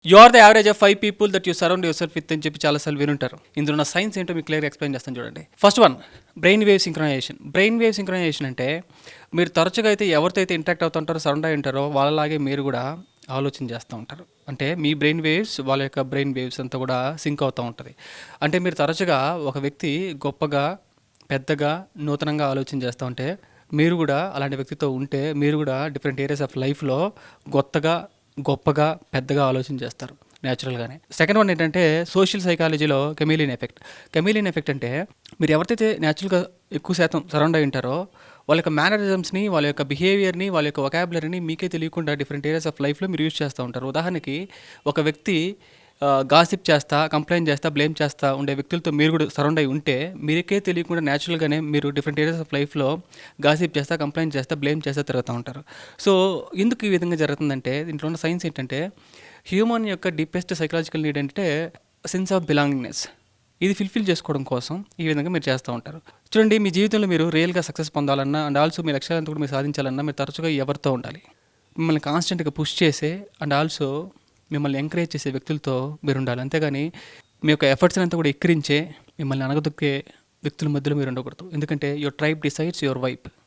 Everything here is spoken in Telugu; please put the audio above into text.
You are the average of 5 people that you surround yourself with అని చెప్పి చాలాసార్లు వినుంటారు. ఇందులో ఉన్న సైన్స్ ఏంటో మీకు క్లియర్గా ఎక్స్ప్లెయిన్ చేస్తాను చూడండి. First one, brain wave synchronisation. Brain wave synchronisation అంటే మీరు తరచుగా అయితే ఎవరితో అయితే ఇంటరాక్ట్ అవుతుంటారో, సరౌండ్ అయి ఉంటారో వాళ్ళలాగే మీరు కూడా ఆలోచన చేస్తూ ఉంటారు. అంటే మీ బ్రెయిన్ వేవ్స్ వాళ్ళ యొక్క బ్రెయిన్ వేవ్స్ అంతా కూడా సింక్ అవుతూ ఉంటుంది. అంటే మీరు తరచుగా ఒక వ్యక్తి గొప్పగా, పెద్దగా, నూతనంగా ఆలోచన చేస్తూ ఉంటే మీరు కూడా అలాంటి వ్యక్తితో ఉంటే మీరు కూడా డిఫరెంట్ ఏరియాస్ ఆఫ్ లైఫ్లో కొత్తగా, గొప్పగా, పెద్దగా ఆలోచన చేస్తారు న్యాచురల్గానే. సెకండ్ వన్ ఏంటంటే సోషల్ సైకాలజీలో కెమీలియన్ ఎఫెక్ట్. కెమీలియన్ ఎఫెక్ట్ అంటే మీరు ఎవరికైతే న్యాచురల్గా ఎక్కువ శాతం సరౌండ్ అయి ఉంటారో వాళ్ళ యొక్క మేనరిజమ్స్ని, వాళ్ళ యొక్క బిహేవియర్ని, వాళ్ళ యొక్క వొకాబులరీని మీకే తెలియకుండా డిఫరెంట్ ఏరియాస్ ఆఫ్ లైఫ్లో మీరు యూజ్ చేస్తూ ఉంటారు. ఉదాహరణకి ఒక వ్యక్తి గాసిప్ చేస్తా, కంప్లైంట్ చేస్తా, బ్లేమ్ చేస్తా ఉండే వ్యక్తులతో మీరు కూడా సరౌండ్ అయి ఉంటే మీకే తెలియకుండా న్యాచురల్గానే మీరు డిఫరెంట్ ఏరియాస్ ఆఫ్ లైఫ్లో గాసిప్ చేస్తా, కంప్లైంట్ చేస్తా, బ్లేమ్ చేస్తా తిరుగుతూ ఉంటారు. సో ఎందుకు ఈ విధంగా జరుగుతుందంటే దీంట్లో ఉన్న సైన్స్ ఏంటంటే హ్యూమన్ యొక్క డీపెస్ట్ సైకలాజికల్ నీడ్ అంటే సెన్స్ ఆఫ్ బిలాంగింగ్నెస్. ఇది ఫుల్ఫిల్ చేసుకోవడం కోసం ఈ విధంగా మీరు చేస్తూ ఉంటారు. చూడండి, మీ జీవితంలో మీరు రియల్గా సక్సెస్ పొందాలన్నా అండ్ ఆల్సో మీ లక్ష్యాలంతా కూడా మీరు సాధించాలన్నా మీరు తరచుగా ఎవరితో ఉండాలి? మిమ్మల్ని కాన్స్టెంట్గా పుష్ చేసే అండ్ ఆల్సో మిమ్మల్ని ఎంకరేజ్ చేసే వ్యక్తులతో మీరు ఉండాలి. అంతేగాని మీ యొక్క ఎఫర్ట్స్ని అంతా కూడా ఎక్కిరించే, మిమ్మల్ని అనగదొక్కే వ్యక్తుల మధ్యలో మీరు ఉండకూడదు. ఎందుకంటే your tribe decides your vibe.